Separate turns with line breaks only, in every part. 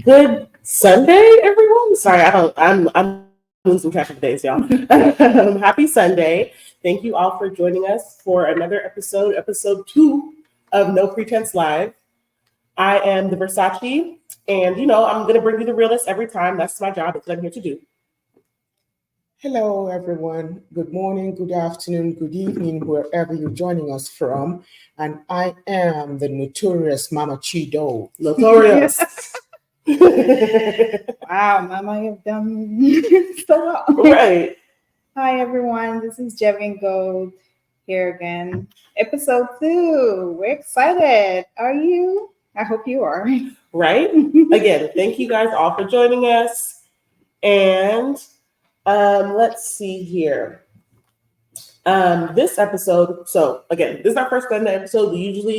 Good Sunday, everyone. Sorry, I'm losing track of days, y'all. Happy Sunday. Thank you all for joining us for another episode 2 of No Pretense Live. I am the Versace, and I'm gonna bring you the realness every time. That's my job. That's what I'm here to do.
Hello, everyone. Good morning, good afternoon, good evening, wherever you're joining us from. And I am the notorious Mama Chido.
Notorious.
Wow, Mama, you've done so well.
Right.
Hi, everyone. This is Jevin Gold here again. Episode 2. We're excited. Are you? I hope you are.
Right? Again, thank you guys all for joining us. And let's see here. This episode, so again, this is our first Sunday episode.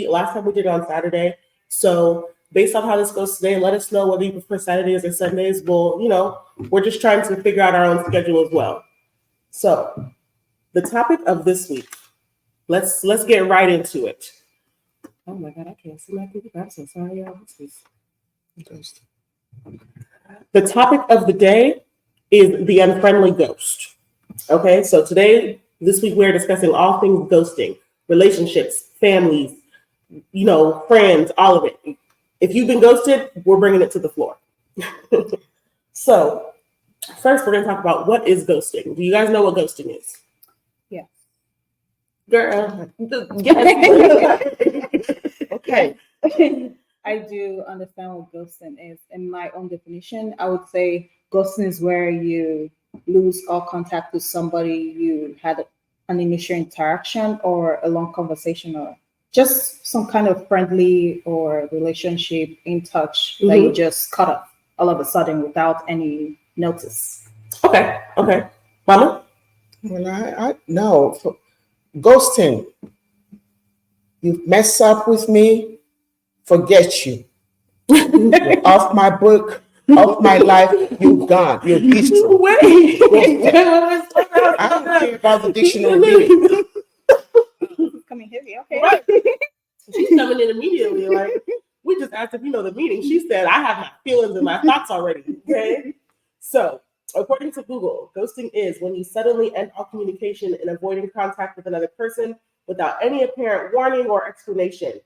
Last time we did it on Saturday. So based on how this goes today, let us know whether you prefer Saturdays or Sundays. We're just trying to figure out our own schedule as well. So the topic of this week, let's get right into it. Oh my God, I can't see my computer. I'm so sorry, y'all. The topic of the day is the unfriendly ghost. Okay, so this week, we're discussing all things ghosting, relationships, families, friends, all of it. If you've been ghosted, we're bringing it to the floor. So, first, we're going to talk about what is ghosting. Do you guys know what ghosting is?
Yeah.
Girl. Yes.
Okay. I do understand what ghosting is. In my own definition, I would say ghosting is where you lose all contact with somebody you had an initial interaction or a long conversation or just some kind of friendly or relationship in touch that you just cut off all of a sudden without any notice.
Okay. Mama?
Well, I no. Ghosting. You mess up with me, forget you. You're off my book, off my life, you're gone. You're history.
Wait.
I don't care about the dictionary meaning.
Coming heavy, okay.
Right. She's coming in immediately. Like, we just asked if you know the meaning. She said, I have my feelings and my thoughts already. Okay. So, according to Google, ghosting is when you suddenly end all communication and avoiding contact with another person without any apparent warning or explanation.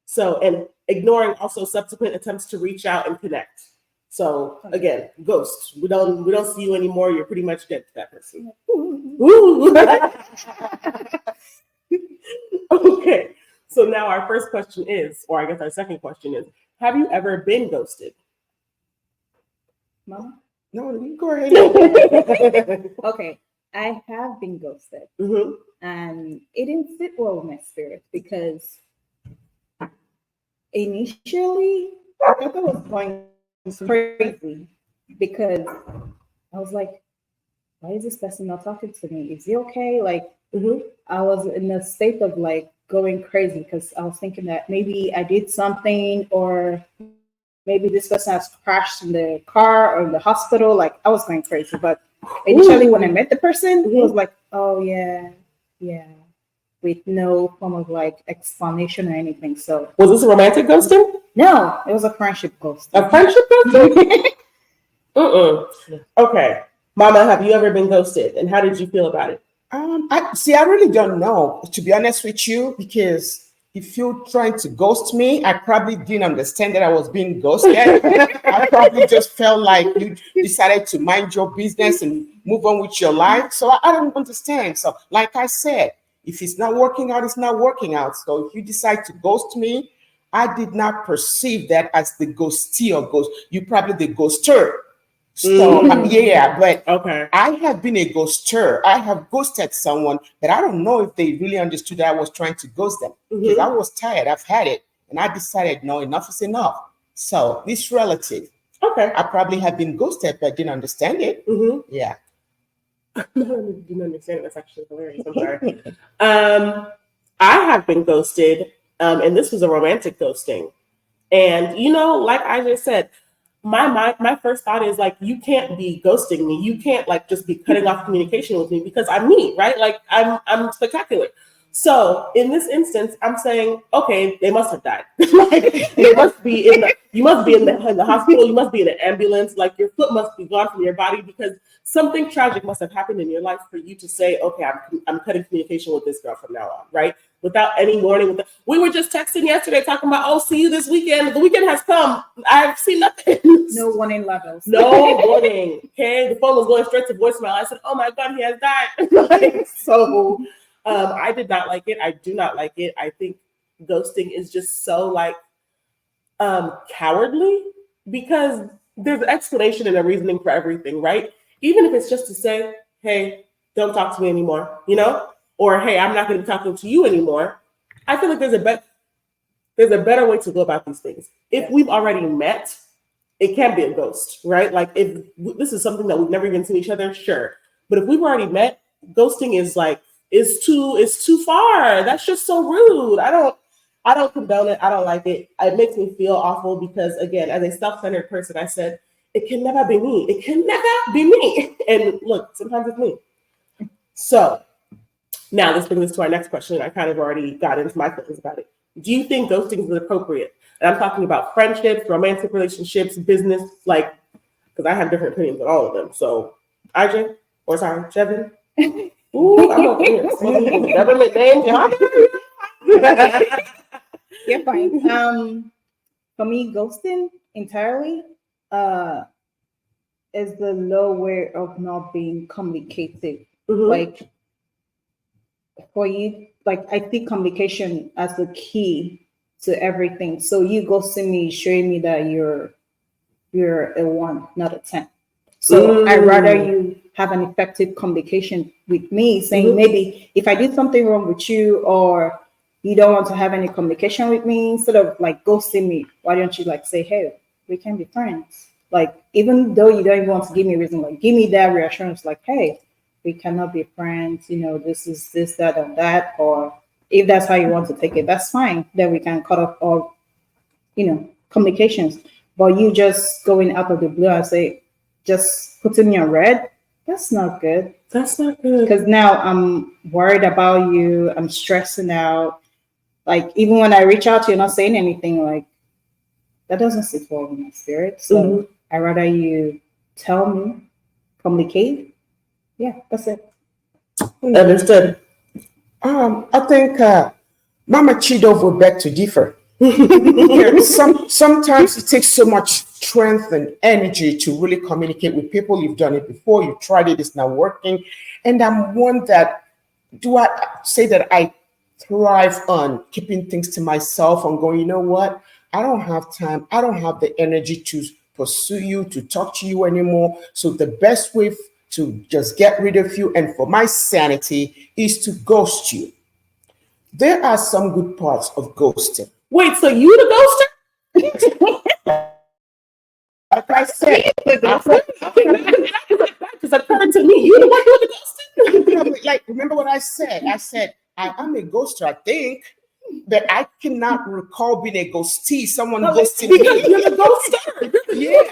So, and ignoring also subsequent attempts to reach out and connect. So, again, ghost. We don't see you anymore. You're pretty much dead to that person. Ooh. Okay. So now our first question is, or I guess our second question is, have you ever been ghosted?
Mama?
No, you go ahead.
Okay. I have been ghosted. And it didn't sit well with my spirit because initially I thought I was going crazy because I was like, why is this person not talking to me? Is he okay? Like, I was in a state of like going crazy because I was thinking that maybe I did something or maybe this person has crashed in the car or in the hospital. Like, I was going crazy. But initially when I met the person, he was like, oh yeah, with no form of like explanation or anything. So
was this a romantic ghosting?
No, it was a friendship ghosting.
A friendship ghosting? Okay. Mama, have you ever been ghosted? And how did you feel about it?
I really don't know, to be honest with you, because if you're trying to ghost me, I probably didn't understand that I was being ghosted. I probably just felt like you decided to mind your business and move on with your life. So I don't understand. So like I said, if it's not working out, it's not working out. So if you decide to ghost me, I did not perceive that as the ghostee or ghost. You probably the ghoster. So but
okay.
I have been a ghoster. I have ghosted someone, but I don't know if they really understood that I was trying to ghost them because I was tired. I've had it, and I decided no, enough is enough. So this relative,
okay,
I probably have been ghosted, but didn't understand it. Yeah,
no, I didn't understand it. That's actually hilarious. I'm sorry. I have been ghosted, and this was a romantic ghosting, and like I just said. My first thought is like, you can't be ghosting me. You can't like just be cutting off communication with me because I'm me, right? Like I'm spectacular. So in this instance, I'm saying, okay, they must have died. Like, they must be you must be in the hospital, you must be in an ambulance, like your foot must be gone from your body because something tragic must have happened in your life for you to say, okay, I'm cutting communication with this girl from now on, right? Without any warning. We were just texting yesterday talking about, oh, see you this weekend. The weekend has come. I've seen nothing.
No warning levels.
No warning. Okay, the phone was going straight to voicemail. I said, oh my God, he has died. So I did not like it. I do not like it. I think ghosting is just so like cowardly because there's an explanation and a reasoning for everything, right? Even if it's just to say, hey, don't talk to me anymore, or hey, I'm not going to be talking to you anymore. I feel like there's a better way to go about these things. If we've already met, it can't be a ghost, right? Like if this is something that we've never even seen each other, sure. But if we've already met, ghosting is like it's too far. That's just so rude. I don't condone it. I don't like it. It makes me feel awful because again, as a self-centered person, I said it can never be me. It can never be me. And look, sometimes it's me. So now let's bring this to our next question. I kind of already got into my feelings about it. Do you think ghosting is appropriate? And I'm talking about friendships, romantic relationships, business, like, because I have different opinions on all of them. So, Jevin. Ooh, I'm over here. Government name.
You're fine. For me, ghosting entirely is the low way of not being communicative.
Mm-hmm.
Like for you, like I think communication as the key to everything. So you ghosting me, showing me that you're a 1, not a 10. So I'd rather you have an effective communication with me, saying maybe if I did something wrong with you or you don't want to have any communication with me, instead of like ghosting me, why don't you like say, hey, we can be friends? Like, even though you don't even want to give me a reason, like give me that reassurance, like, hey, we cannot be friends, this is this, that, and that, or if that's how you want to take it, that's fine. Then we can cut off all, communications. But you just going out of the blue and say, just putting me on red, that's not good.
That's not good.
Because now I'm worried about you. I'm stressing out. Like, even when I reach out to you, not saying anything, like, that doesn't sit well with my spirit. So I'd rather you tell me, communicate. Yeah, that's it.
Understood.
I think Mama Chido would beg to differ. Sometimes it takes so much strength and energy to really communicate with people. You've done it before, you've tried it, it's not working. And I'm one that, do I say that I thrive on keeping things to myself and going, you know what? I don't have time. I don't have the energy to pursue you, to talk to you anymore. So the best way to just get rid of you and for my sanity is to ghost you. There are some good parts of ghosting.
Wait, so you the ghoster?
Like I said,
because according to me, you the one doing the ghosting.
Like, remember what I said? I said, I am a ghoster, I think, but I cannot recall being a ghostee. Someone ghosted me.
Because you're the ghoster.
Yeah.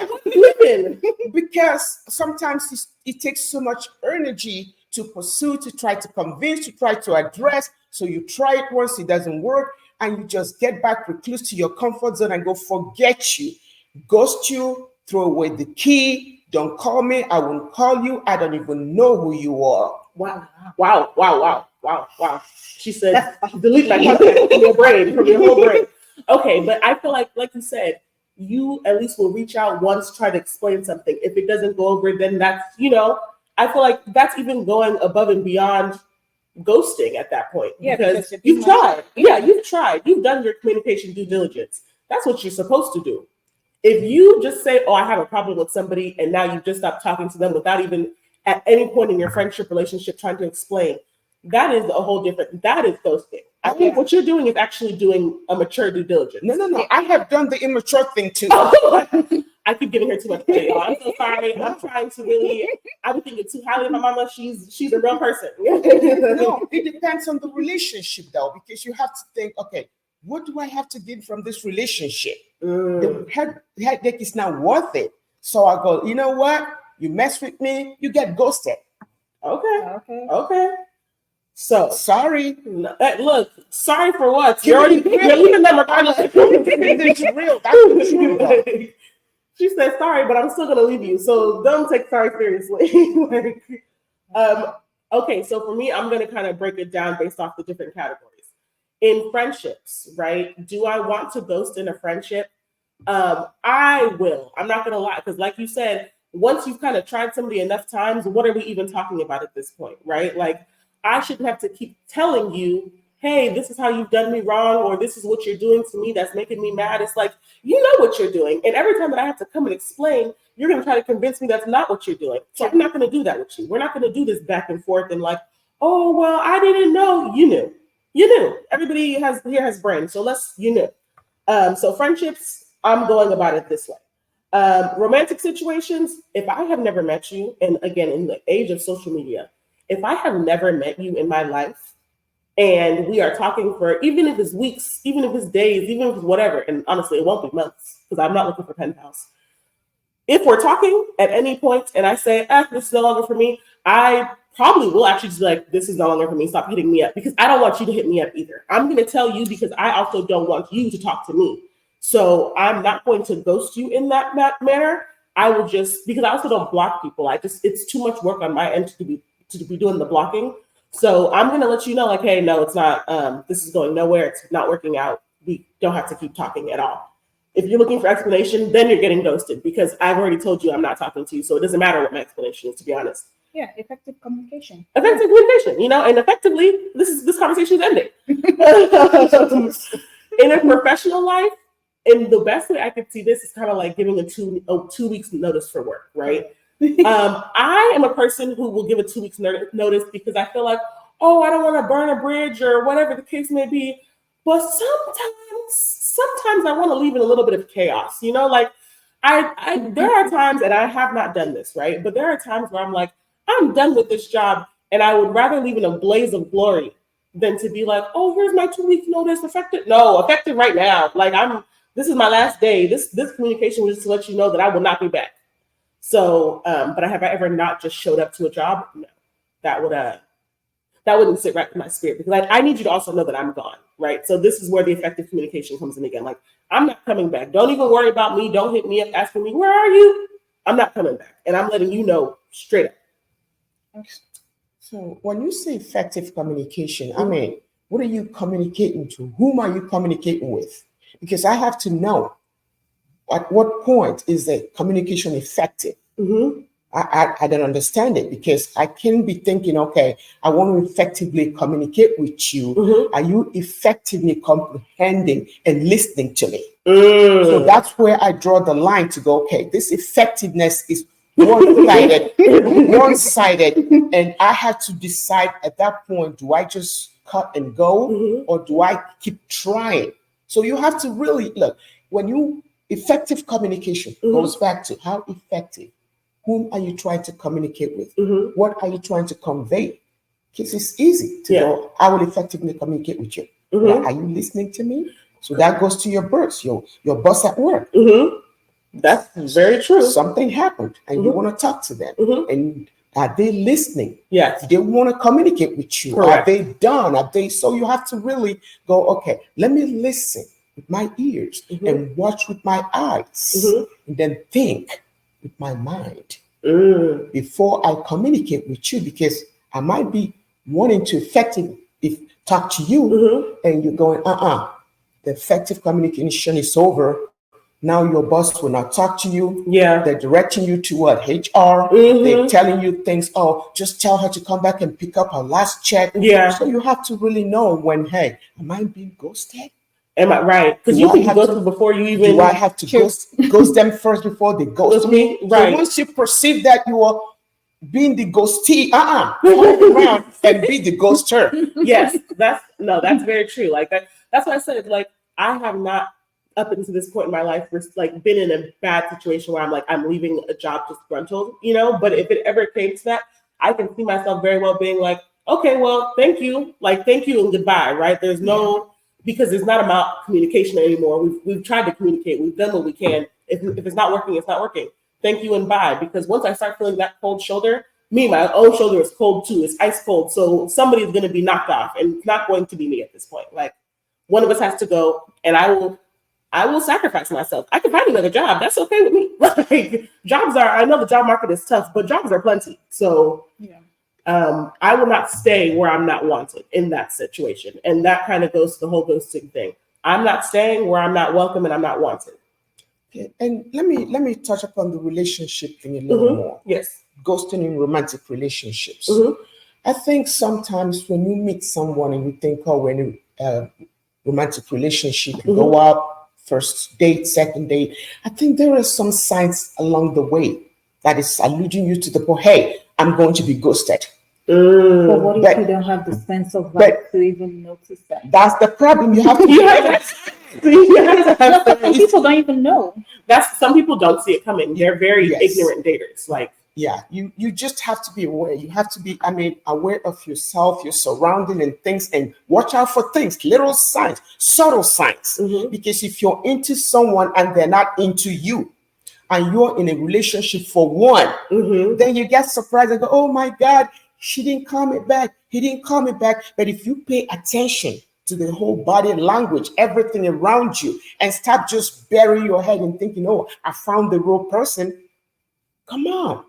Because sometimes it takes so much energy to pursue, to try to convince, to try to address. So you try it once, it doesn't work, and you just get back recluse to your comfort zone and go forget you, ghost you, throw away the key, don't call me, I won't call you, I don't even know who you are.
Wow. She said, delete my contact from your brain, from your whole brain. Okay, but I feel like you said, you at least will reach out once, try to explain something. If it doesn't go over, then that's, I feel like that's even going above and beyond ghosting at that point.
Yeah,
because you've tried. Yeah, you've tried. You've done your communication due diligence. That's what you're supposed to do. If you just say, oh, I have a problem with somebody, and now you just stop talking to them without even at any point in your friendship relationship trying to explain, that is a whole different, that is ghosting. I think what you're doing is actually doing a mature due diligence.
No. I have done the immature thing too.
I keep giving her too much credit, y'all. I'm so sorry. I'm trying to really, I was thinking too highly of my mama. She's a real person.
No, it depends on the relationship though, because you have to think, okay, what do I have to gain from this relationship? The headache is not worth it. So I go, you know what? You mess with me, you get ghosted.
Okay. So
Sorry.
look, sorry for what?
You're
You're leaving them regardless.
It's real. That's the truth, though.
She said sorry, but I'm still gonna leave you. So don't take sorry seriously. Okay, so for me, I'm gonna kind of break it down based off the different categories. In friendships, right? Do I want to ghost in a friendship? I will. I'm not gonna lie, because like you said, once you've kind of tried somebody enough times, what are we even talking about at this point, right? Like, I shouldn't have to keep telling you, hey, this is how you've done me wrong, or this is what you're doing to me that's making me mad. It's like, you know what you're doing. And every time that I have to come and explain, you're going to try to convince me that's not what you're doing. So I'm not going to do that with you. We're not going to do this back and forth and like, oh, well, I didn't know. You knew. You knew. Everybody here has brains. So you knew. So friendships, I'm going about it this way. Romantic situations, if I have never met you, and again, in the age of social media, if I have never met you in my life and we are talking for, even if it's weeks, even if it's days, even if it's whatever, and honestly, it won't be months because I'm not looking for pen pals. If we're talking at any point and I say, this is no longer for me, I probably will actually just be like, this is no longer for me, stop hitting me up, because I don't want you to hit me up either. I'm going to tell you because I also don't want you to talk to me. So I'm not going to ghost you in that manner. I will just, because I also don't block people. It's too much work on my end to be doing the blocking. So I'm going to let you know, like, hey, no, it's not, this is going nowhere. It's not working out. We don't have to keep talking at all. If you're looking for explanation, then you're getting ghosted because I've already told you I'm not talking to you. So it doesn't matter what my explanation is, to be honest.
Yeah, effective communication.
Effective communication, and effectively, this conversation is ending. In a professional life, and the best way I could see this is kind of like giving a 2 weeks notice for work, right? I am a person who will give a 2 weeks notice because I feel like, oh, I don't want to burn a bridge or whatever the case may be. But sometimes I want to leave in a little bit of chaos, like there are times, and I have not done this, right? But there are times where I'm like, I'm done with this job and I would rather leave in a blaze of glory than to be like, oh, here's my 2 weeks notice, effective right now. Like this is my last day. This communication was just to let you know that I will not be back. So, but have I ever not just showed up to a job? No, that wouldn't sit right with my spirit, because I need you to also know that I'm gone, right? So this is where the effective communication comes in again. Like, I'm not coming back. Don't even worry about me. Don't hit me up asking me, where are you? I'm not coming back. And I'm letting you know straight up.
So when you say effective communication, I mean, what are you communicating to? Whom are you communicating with? Because I have to know at what point is the communication effective? Mm-hmm. I don't understand it, because I can be thinking, okay, I want to effectively communicate with you. Mm-hmm. Are you effectively comprehending and listening to me? So that's where I draw the line to go, okay, this effectiveness is one-sided, and I had to decide at that point, do I just cut and go, or do I keep trying? So you have to really look, when you effective communication goes back to how effective. Whom are you trying to communicate with? What are you trying to convey? Because it's easy to go, I will effectively communicate with you. Are you listening to me? So that goes to your boss, your boss at work.
That's very true.
Something happened and you want to talk to them. And are they listening?
Yes.
They want to communicate with you.
Correct.
Are they done? So you have to really go, okay, let me listen with my ears and watch with my eyes and then think with my mind before I communicate with you, because I might be wanting to effectively talk to you and you're going, the effective communication is over. Now your boss will not talk to you. Yeah. They're directing you to what? HR. They're telling you things. Oh, just tell her to come back and pick up her last check. Yeah. So you have to really know when, hey, am I being ghosted?
Am I right? Because you can be ghosted before you even.
Do I have to ghost them first before they ghost me? Right. So once you perceive that you are being the ghostee, turn around and be the ghoster.
Yes, that's very true. Like that's why I said, like, I have not up until this point in my life like been in a bad situation where I'm like, I'm leaving a job disgruntled, but if it ever came to that, I can see myself very well being like, okay, well, thank you and goodbye, right? There's no, because it's not about communication anymore. We've tried to communicate. We've done what we can. If it's not working, it's not working. Thank you and bye. Because once I start feeling that cold shoulder, me, my own shoulder is cold too. It's ice cold. So somebody's going to be knocked off, and it's not going to be me at this point. Like, one of us has to go, and I will sacrifice myself. I can find another job. That's okay with me. Like, I know the job market is tough, but jobs are plenty. So I will not stay where I'm not wanted in that situation. And that kind of goes to the whole ghosting thing. I'm not staying where I'm not welcome and I'm not wanted.
Okay. And let me touch upon the relationship thing a little more.
Yes.
Ghosting in romantic relationships.
Mm-hmm.
I think sometimes when you meet someone and you think, oh, we're in a romantic relationship, you go out, first date, second date, I think there are some signs along the way that is alluding you to the point, hey, I'm going to be ghosted.
But what if you don't have the sense of life to even notice that?
That's the problem. You have to
Some people don't even know.
Some people don't see it coming. They're very ignorant daters. Like,
yeah, you just have to be aware. You have to be, aware of yourself, your surrounding and things, and watch out for things, little signs, subtle signs. Because if you're into someone and they're not into you, and you're in a relationship for one, then you get surprised and go, oh my God, she didn't call me back. He didn't call me back. But if you pay attention to the whole body language, everything around you, and stop just burying your head and thinking, oh, I found the real person. Come on.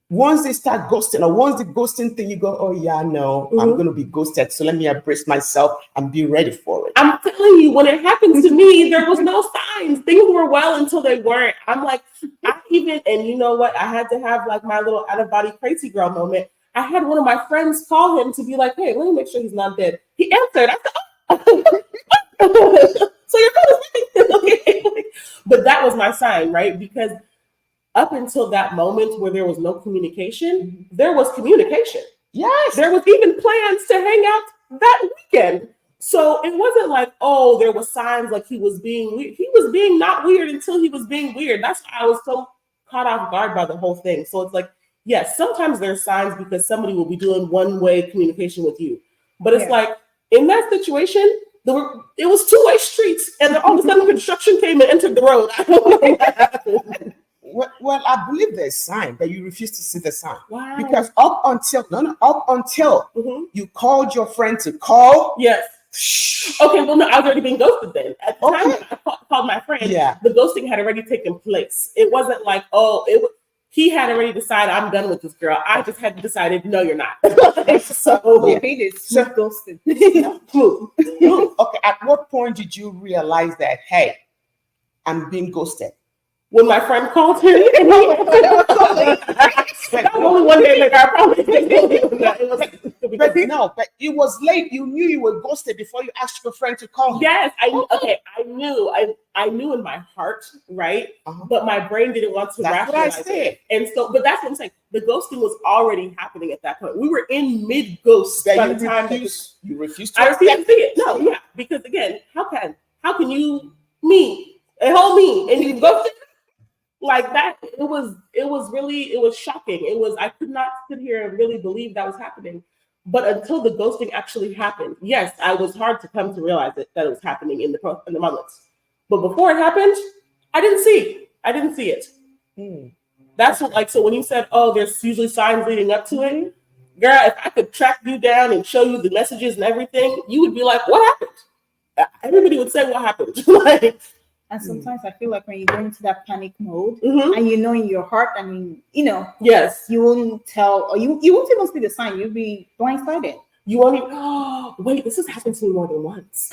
Once they start ghosting, or once the ghosting thing, you go, oh yeah, no, I'm going to be ghosted. So let me embrace myself and be ready for it.
I'm telling you, when it happened to me, there was no signs. Things were well until they weren't. I'm like, and you know what? I had to have like my little out of body crazy girl moment. I had one of my friends call him to be like, hey, let me make sure he's not dead. He answered. I said, oh. So you're calling me. But that was my sign, right? Because up until that moment where there was no communication, there was communication.
Yes.
There was even plans to hang out that weekend. So it wasn't like, oh, there was signs like he was being weird. He was being not weird until he was being weird. That's why I was so caught off guard by the whole thing. So it's like, yes, sometimes there's signs because somebody will be doing one-way communication with you. But it's like, in that situation, it was two-way streets, and then all of a sudden construction came and entered the road. I don't know what happened.
Well, I believe there's a sign, but you refuse to see the sign.
Wow.
Because up until you called your friend to call.
Yes. Okay, well, no, I was already being ghosted then. At the time I called my friend, the ghosting had already taken place. It wasn't like, he had already decided I'm done with this girl. I just had decided, no, you're not.
Ghosted.
Okay, at what point did you realize that, hey, I'm being ghosted?
When my friend called him, only one day later, I probably
but it was late. You knew you were ghosted before you asked your friend to call him.
Yes, I knew in my heart, right? But my brain didn't want to rationalize it. And so, but that's what I'm saying. The ghosting was already happening at that point. We were in mid-ghost by the time
you refused to.
I refused to see it. No, yeah, because again, how can you a whole me and you ghosted? Like that, it was shocking. I could not sit here and really believe that was happening. But until the ghosting actually happened, yes, I was hard to come to realize that it was happening in the moments. But before it happened, I didn't see it. That's what, so when you said, oh, there's usually signs leading up to it, girl, if I could track you down and show you the messages and everything, you would be like, what happened? Everybody would say, what happened?
And sometimes I feel like when you go into that panic mode and you know in your heart,
yes,
you won't tell, or you won't even see the sign. You'll be blindsided.
You won't even, oh, wait, this has happened to me more than once.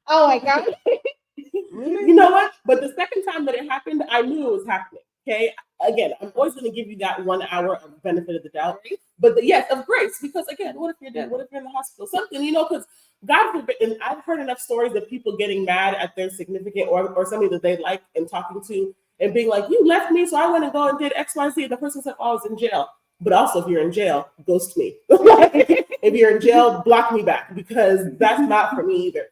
Oh my God.
You know what? But the second time that it happened, I knew it was happening. Okay. Again, I'm always going to give you that 1 hour of benefit of the doubt. But of grace, because again, what if you're dead? What if you're in the hospital? Something, because God forbid, and I've heard enough stories of people getting mad at their significant or somebody that they like and talking to and being like, you left me, so I went and go and did X, Y, Z. And the person said, oh, I was in jail. But also, if you're in jail, ghost me. If you're in jail, block me back, because that's not for me either.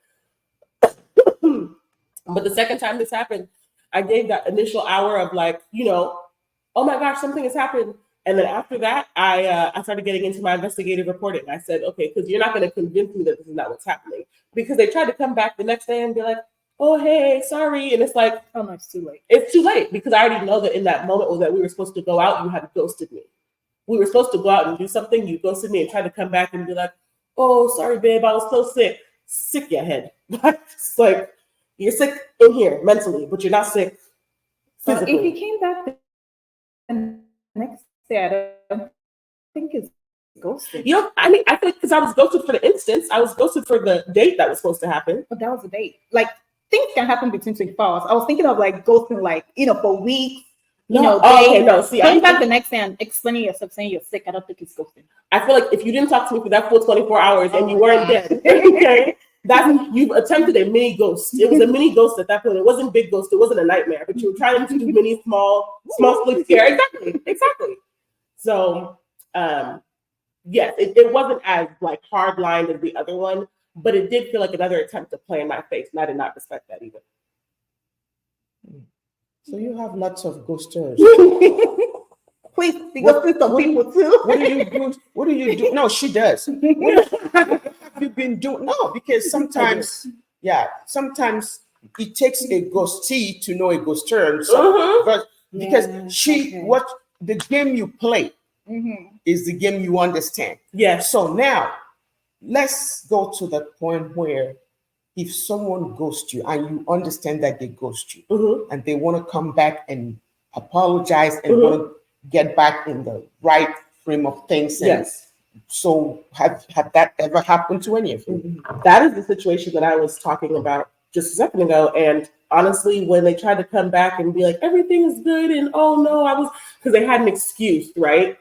But the second time this happened, I gave that initial hour of oh my gosh, something has happened. And then after that, I started getting into my investigative reporting. I said, okay, because you're not going to convince me that this is not what's happening. Because they tried to come back the next day and be like, oh, hey, sorry. And it's like,
Oh no, it's too late.
it's too late because I already know that in that moment that we were supposed to go out, you had ghosted me. We were supposed to go out and do something. You ghosted me and tried to come back and be like, oh, sorry, babe, I was so sick. Sick your head. It's like, you're sick in here mentally, but you're not sick physically.
If he came back the next day, I don't think it's ghosting.
You know, I mean, I think because I was ghosted for the instance, I was ghosted for the date that was supposed to happen.
But that was a date. Like, things can happen between 24 hours. I was thinking of like ghosting, like, for weeks.
Okay, no. See,
came back the next day and explaining yourself, saying you're sick. I don't think it's ghosting.
I feel like if you didn't talk to me for that full 24 hours and you weren't dead, okay, you've attempted a mini ghost. It was a mini ghost at that point. It wasn't big ghost. It wasn't a nightmare, but you were trying to do mini, small split scare. Exactly. So, yes, it wasn't as like hard lined as the other one, but it did feel like another attempt to play in my face, and I did not respect that either.
So you have lots of ghosters.
Please, because some people too.
What do you do? What do you do? No, she does. What have you been doing? No, because sometimes it takes a ghostee to know a ghoster. But because what the game you play is the game you understand.
Yes.
So now let's go to the point where if someone ghosts you and you understand that they ghost you and they want to come back and apologize and want to get back in the right frame of things.
Yes.
So have that ever happened to any of you?
That is the situation that I was talking about just a second ago. And honestly, when they tried to come back and be like, everything is good, and oh no, because they had an excuse, right?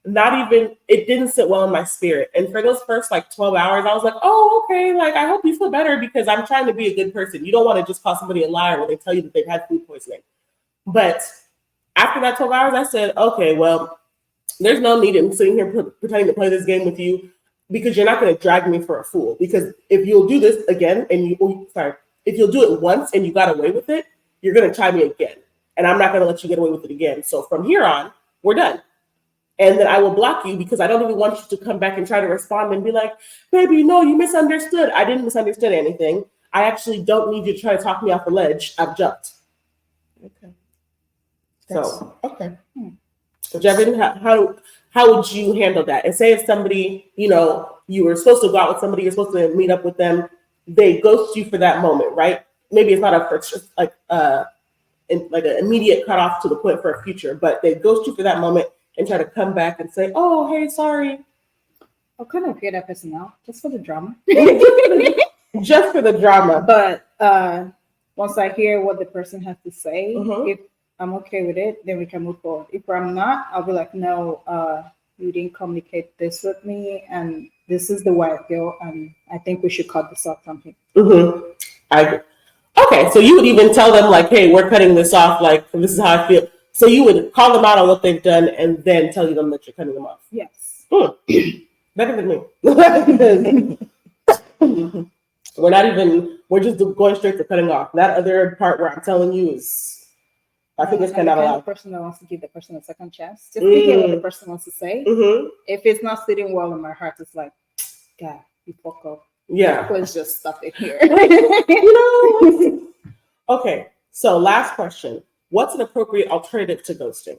It didn't sit well in my spirit. And for those first like 12 hours, I was like, oh, okay, like I hope you feel better because I'm trying to be a good person. You don't want to just call somebody a liar when they tell you that they've had food poisoning. But after that 12 hours, I said, okay, well, there's no need in sitting here pretending to play this game with you because you're not going to drag me for a fool. Because if you'll do this again if you'll do it once and you got away with it, you're going to try me again. And I'm not going to let you get away with it again. So from here on, we're done. And then I will block you because I don't even want you to come back and try to respond and be like, baby, no, you misunderstood. I didn't misunderstand anything. I actually don't need you to try to talk me off the ledge. I've jumped.
Okay.
Okay. So Jevin, how would you handle that? And say if somebody, you were supposed to go out with somebody, you're supposed to meet up with them, they ghost you for that moment, right? Maybe it's not a first, like an immediate cutoff to the point for a future, but they ghost you for that moment and try to come back and say, oh, hey, sorry.
I'll kind of hear that person out just for the drama.
Just for the drama.
But once I hear what the person has to say, if I'm okay with it, then we can move forward. If I'm not, I'll be like, no, you didn't communicate this with me, and this is the way I feel, and I think we should cut this off from here.
Okay, so you would even tell them like, hey, we're cutting this off, like, this is how I feel. So you would call them out on what they've done and then tell them that you're cutting them off.
Yes.
Better than me. We're just going straight to cutting off. That other part where I'm telling you is, I think it's kind of allowed.
The person that wants to give the person a second chance, just to hear what the person wants to say. If it's not sitting well in my heart, it's like, God, you fuck up.
Yeah.
Let's just stop it here.
Okay, so last question. What's an appropriate alternative to ghosting?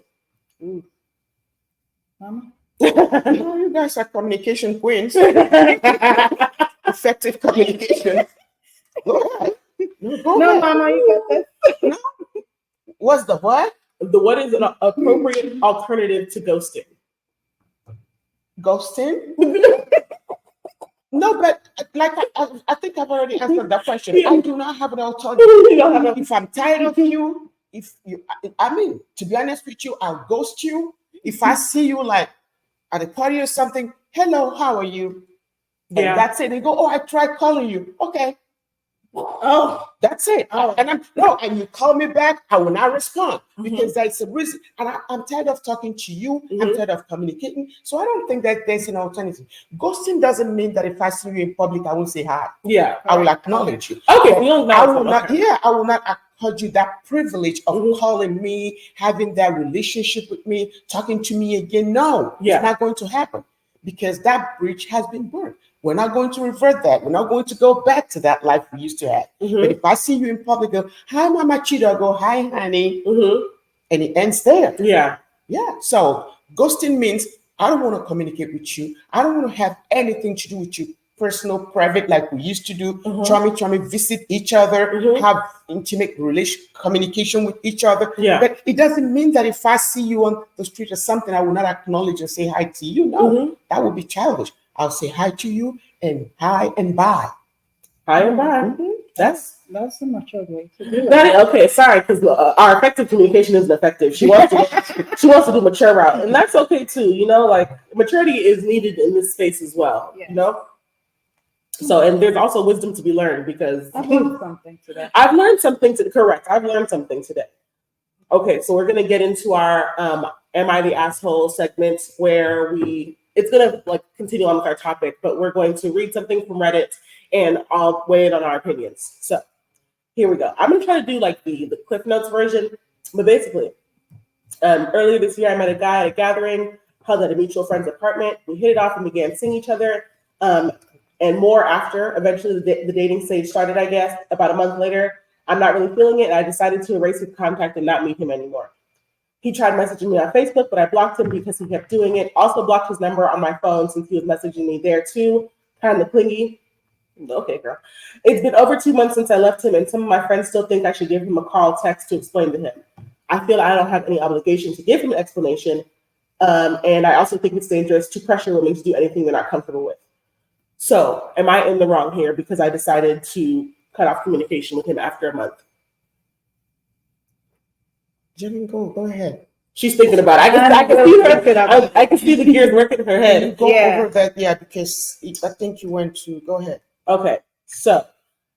Mama?
Oh, you guys are communication queens. Effective communication. Go ahead.
No, Mama, you got this.
What's the what?
What is an appropriate alternative to ghosting?
Ghosting? No, but like I think I've already answered that question. I do not have an alternative. If I'm tired of you, to be honest with you, I'll ghost you. If I see you like at a party or something, hello, how are you? And that's it. They go, oh, I tried calling you. Okay. Oh, that's it. And you call me back, I will not respond because that's a reason. And I'm tired of talking to you. I'm tired of communicating. So I don't think that there's an alternative. Ghosting doesn't mean that if I see you in public, I won't say hi.
Yeah.
I will acknowledge you.
Okay.
I will not accord you that privilege of calling me, having that relationship with me, talking to me again. No, it's not going to happen because that bridge has been burned. We're not going to revert that. We're not going to go back to that life we used to have. But if I see you in public, go, hi, Mama Cheetah, go, hi, honey. And it ends there.
Yeah.
Yeah. So ghosting means I don't want to communicate with you. I don't want to have anything to do with you, personal, private, like we used to do. Try visit each other, have intimate communication with each other.
Yeah.
But it doesn't mean that if I see you on the street or something, I will not acknowledge and say hi to you. No, that would be childish. I'll say hi to you and hi and bye.
Hi and bye.
That's a mature way to do it.
Okay, sorry, because our effective communication isn't effective. She wants to do mature route, and that's okay too. You know, like maturity is needed in this space as well.
Yes.
You know. So, and there's also wisdom to be learned because
I've learned something today.
I've learned something today. Okay, so we're gonna get into our "Am I the Asshole" segment where it's gonna like continue on with our topic, but we're going to read something from Reddit and I'll weigh it on our opinions. So here we go. I'm gonna try to do like the Cliff Notes version, but basically, earlier this year I met a guy at a gathering held at a mutual friend's apartment. We hit it off and began seeing each other, and more after. Eventually, the dating stage started. I guess about a month later, I'm not really feeling it, and I decided to erase his contact and not meet him anymore. He tried messaging me on Facebook, but I blocked him because he kept doing it. Also blocked his number on my phone since he was messaging me there too. Kind of clingy. Okay, girl. It's been over 2 months since I left him, and some of my friends still think I should give him a call, text to explain to him. I feel I don't have any obligation to give him an explanation, and I also think it's dangerous to pressure women to do anything they're not comfortable with. So, am I in the wrong here because I decided to cut off communication with him after a month?
Jenny, go ahead.
She's thinking about it. I can see the gears working in her head.
Go over that, because I think you went to go ahead.
Okay, so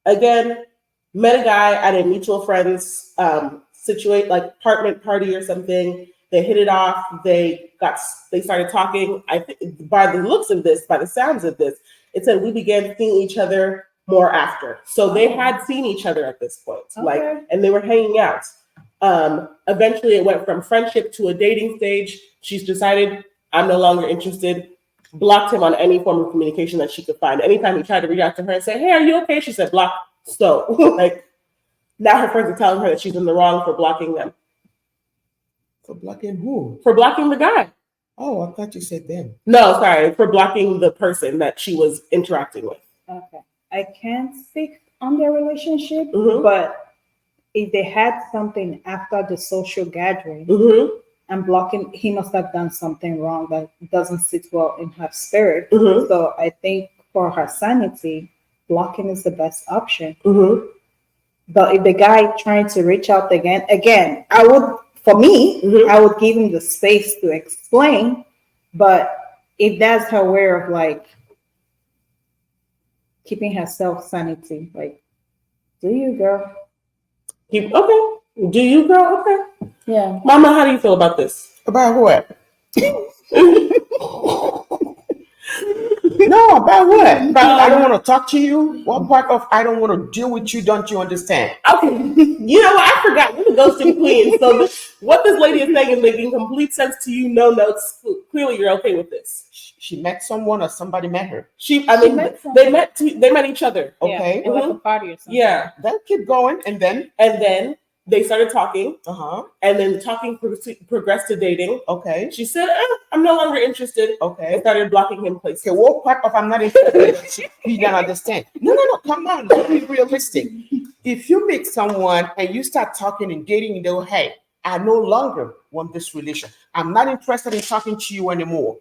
again, met a guy at a mutual friend's apartment party or something. They hit it off. They started talking. I think by the looks of this, by the sounds of this, it said we began seeing each other more after. So they had seen each other at this point, and they were hanging out. Eventually it went from friendship to a dating stage. She's decided I'm no longer interested, blocked him on any form of communication that she could find. Anytime he tried to reach out to her and say, hey, are you okay? She said, block. So now her friends are telling her that she's in the wrong for blocking them.
For blocking who?
For blocking the guy.
Oh, I thought you said them.
No, sorry, for blocking the person that she was interacting with.
Okay. I can't speak on their relationship, but if they had something after the social gathering and blocking, he must have done something wrong that doesn't sit well in her spirit. So I think for her sanity, blocking is the best option. But if the guy trying to reach out again, I would, for me, I would give him the space to explain. But if that's her way of like keeping herself sanity, like, do you, girl?
Okay. Do you, girl? Okay.
Yeah.
Mama, how do you feel about this?
About what? No, about what? About I don't want to talk to you? What part of I don't want to deal with you don't you understand?
Okay. You know what? I forgot. We're the ghosting queen. So what this lady is saying is making complete sense to you. No notes. Clearly, you're okay with this.
She met someone or somebody met her?
They met each other.
Okay.
Yeah, like a party or something.
Yeah.
Then keep going. And then
they started talking. And then talking progressed to dating.
Okay.
She said, I'm no longer interested.
Okay.
And started blocking him places.
Okay, what part of I'm not interested? You don't understand. No, come on. Let's be realistic. If you meet someone and you start talking and dating, you know, hey, I no longer want this relation. I'm not interested in talking to you anymore.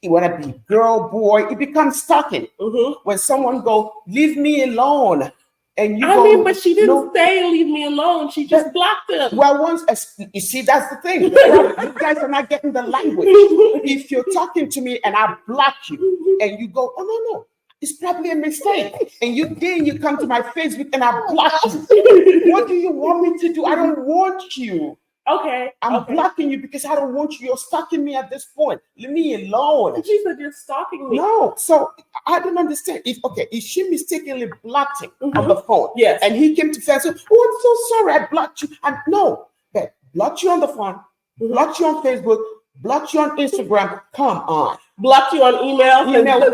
Whether it be girl, boy, it becomes stalking. When someone go, leave me alone. And
but she didn't say leave me alone. She just blocked him.
Well, you see, that's the thing. You guys are not getting the language. If you're talking to me and I block you, and you go, oh no, it's probably a mistake. And you come to my Facebook and I block you. What do you want me to do? I don't want you.
Okay.
I'm blocking you because I don't want you. You're stalking me at this point. Leave me alone.
She said you're stalking me.
No, so I don't understand. If she mistakenly blocked him on the phone,
yes,
and he came to say, "Oh, I'm so sorry, I blocked you." And no, that blocked you on the phone, blocked you on Facebook, Blocked you on Instagram. Come on.
Blocked you on email.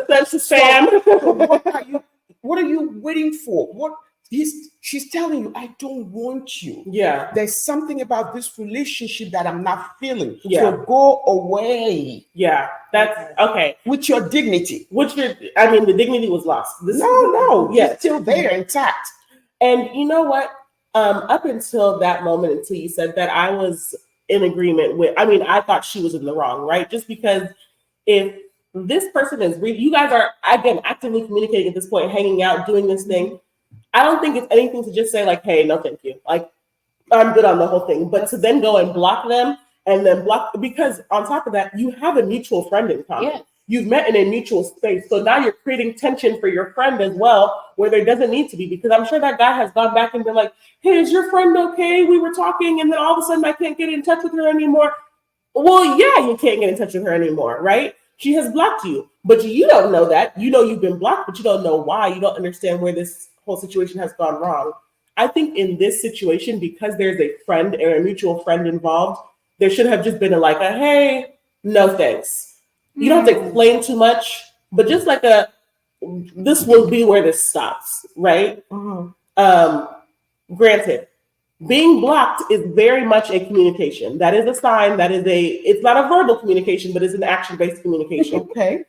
Sent to spam.
So what are you waiting for? She's telling you, I don't want you.
Yeah.
There's something about this relationship that I'm not feeling.
Yeah.
So go away.
Yeah. That's okay.
With your dignity.
The dignity was lost.
No.
Yes.
It's still there intact.
And you know what? Up until that moment, until you said that, I was in agreement with, I thought she was in the wrong, right? Just because if this person is you guys are, again, actively communicating at this point, hanging out, doing this thing, I don't think it's anything to just say like, hey, no, thank you. Like, I'm good on the whole thing. But to then go and block them and then because on top of that, you have a mutual friend in common.
Yeah.
You've met in a mutual space. So now you're creating tension for your friend as well, where there doesn't need to be, because I'm sure that guy has gone back and been like, hey, is your friend okay? We were talking and then all of a sudden I can't get in touch with her anymore. Well, yeah, you can't get in touch with her anymore, right? She has blocked you, but you don't know that. You know you've been blocked, but you don't know why. You don't understand where this whole situation has gone wrong. I think in this situation, because there's a friend or a mutual friend involved, there should have just been a hey, no thanks. You don't have to explain too much, but just this will be where this stops, right? Granted, being blocked is very much a communication. That is a sign. It's not a verbal communication, but it's an action-based communication.
Okay.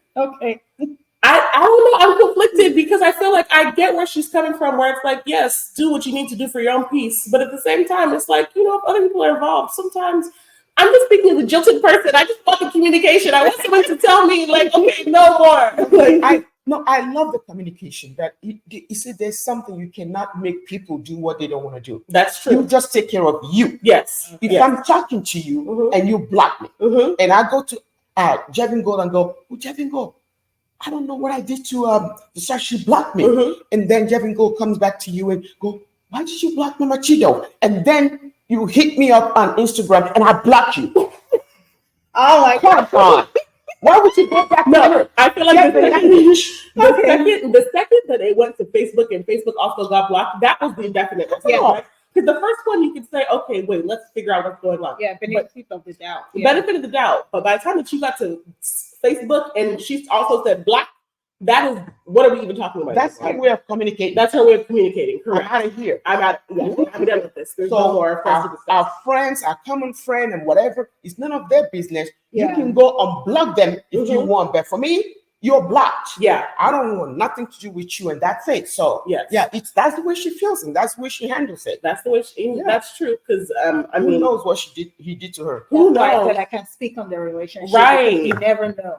I don't know. I'm conflicted because I feel like I get where she's coming from, where it's like, yes, do what you need to do for your own peace. But at the same time, it's like, if other people are involved, sometimes I'm just speaking as a jilted person. I just want the communication. I want someone to tell me, okay, no more.
I love the communication. That you see, there's something you cannot make people do what they don't want to do.
That's true.
You just take care of you.
Yes.
If I'm talking to you and you block me, and I go to Jevin Gold and go, oh, Jevin Gold, I don't know what I did to so she blocked me. And then Jevin Gold comes back to you and go, why did you block Mama Chido? And then you hit me up on Instagram and I block you.
Oh my God.
Come on. Why would you go back to her?
I feel like the second that it went to Facebook and Facebook also got blocked, that was the indefinite. Because the first one you could say, okay, wait, let's figure out what's going on.
Yeah, benefit of the doubt.
Benefit of the doubt. But by the time that you got to Facebook and she also said block, that is, what are we even talking about?
That's her way of communicating.
That's her way of communicating. Correct.
I'm out of here.
I'm done with this. There's no more.
Our friends, our common friend, and whatever, it's none of their business. You can go unblock them if you want, but for me, you're blocked. Yeah, I don't want nothing to do with you, and that's it. So that's the way she feels, and that's the way she handles it.
That's the way that's true. Because
who knows what he did to her?
Who knows? That I can speak on the relationship.
Right.
You never know.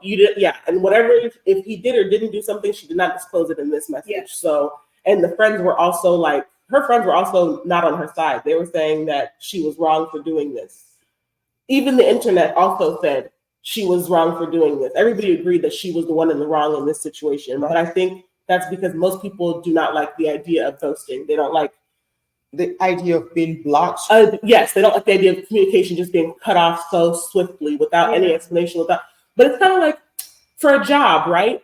And whatever, if he did or didn't do something, she did not disclose it in this message. Yeah. So, and the friends were also her friends were also not on her side. They were saying that she was wrong for doing this. Even the internet also said she was wrong for doing this. Everybody agreed that she was the one in the wrong in this situation. But I think that's because most people do not like the idea of ghosting. They don't like
the idea of being blocked.
Yes, they don't like the idea of communication just being cut off so swiftly without any explanation. But it's kind of like for a job, right?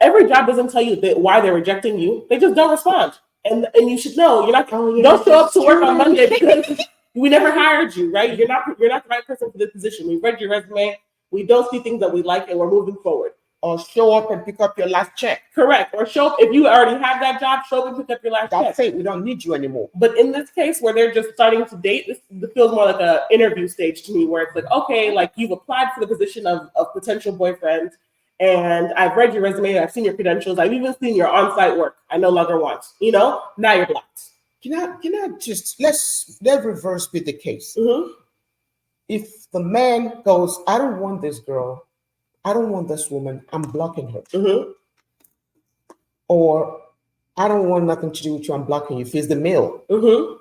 Every job doesn't tell you why they're rejecting you. They just don't respond. And you should know you're not. Don't show up to work on Monday because we never hired you, right? You're not the right person for this position. We read your resume. We don't see things that we like, and we're moving forward.
Or show up and pick up your last check.
Correct. Or show up if you already have that job. Show up and pick up your last check.
That's it. We don't need you anymore.
But in this case, where they're just starting to date, this feels more like an interview stage to me, where it's like, okay, you've applied for the position of potential boyfriend, and I've read your resume, I've seen your credentials, I've even seen your on-site work. I no longer want. Now you're blocked.
Can I just let's reverse be the case. If the man goes, I don't want this girl, I don't want this woman, I'm blocking her. Or I don't want nothing to do with you, I'm blocking you. If it's the male,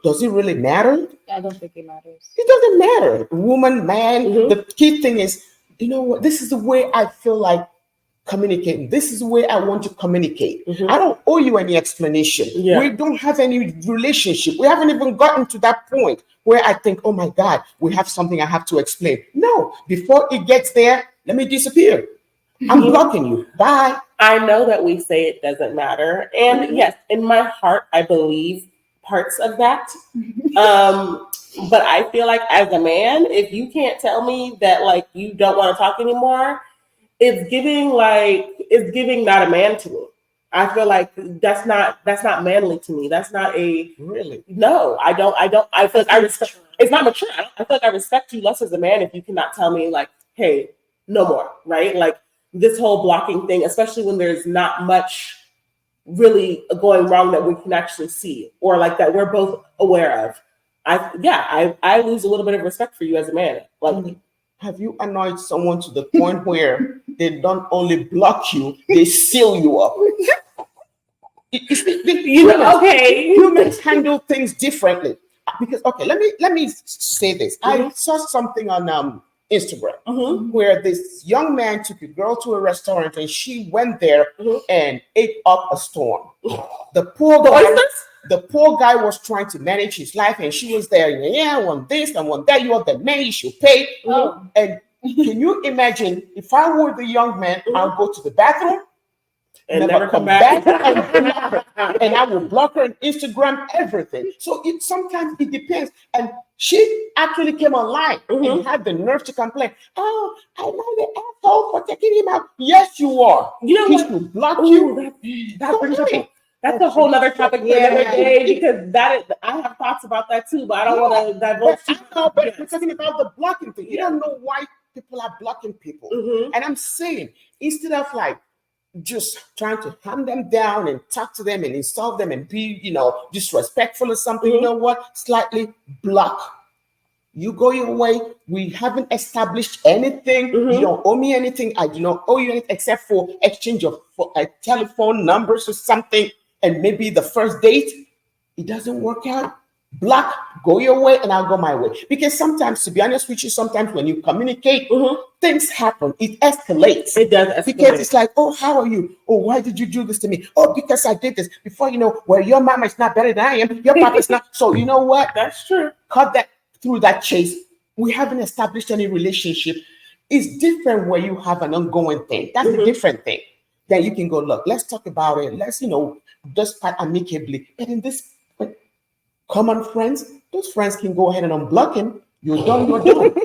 does it really matter?
I don't think it matters.
It doesn't matter. Woman, man, the key thing is, you know what, this is the way I feel like communicating. This is the way I want to communicate. I don't owe you any explanation. We don't have any relationship. We haven't even gotten to that point where I think, oh my God, we have something I have to explain. No, before it gets there, let me disappear. I'm blocking you. Bye.
I know that we say it doesn't matter. And yes, in my heart, I believe parts of that. But I feel like as a man, if you can't tell me that like you don't want to talk anymore, it's giving not a man to me. I feel like that's not manly to me. That's not a
Really?
no. I feel like I respect. It's not mature. I feel like I respect you less as a man if you cannot tell me like, hey, no more, right? Like this whole blocking thing, especially when there's not much really going wrong that we can actually see or like that we're both aware of. I lose a little bit of respect for you as a man. Like,
have you annoyed someone to the point where they don't only block you, they seal you up? Humans handle things differently. Because let me say this. I saw something on Instagram where this young man took a girl to a restaurant and she went there and ate up a storm. The poor guy was trying to manage his life and she was there. Yeah, I want this, I want that. You want the man, you should pay. And can you imagine if I were the young man, I'll go to the bathroom and never come back and I will block her on Instagram, everything. So sometimes it depends. And she actually came online and had the nerve to complain. Oh, I know the asshole for taking him out. Yes, you are.
You know
he
what?
should block you.
That's a whole nother topic for the other day because I have thoughts about that too, but I don't want to divulge.
But we're talking about the blocking thing. You don't know why people are blocking people. And I'm saying, instead of like just trying to hand them down and talk to them and insult them and be, disrespectful or something, you know what? Slightly block. You go your way. We haven't established anything. You don't owe me anything. I do not owe you anything except for exchange of telephone numbers or something. And maybe the first date, it doesn't work out. Block, go your way, and I'll go my way. Because sometimes, to be honest with you, sometimes when you communicate, things happen. It escalates.
It does escalate.
Because it's like, oh, how are you? Oh, why did you do this to me? Oh, because I did this. Before you know, well, your mama is not better than I am. Your papa is not. So you know what?
That's true.
Cut that through that chase. We haven't established any relationship. It's different where you have an ongoing thing. That's a different thing. Then you can go, look, let's talk about it. Let's, just part amicably. But in this common friends, those friends can go ahead and unblock him. You're done, you're done.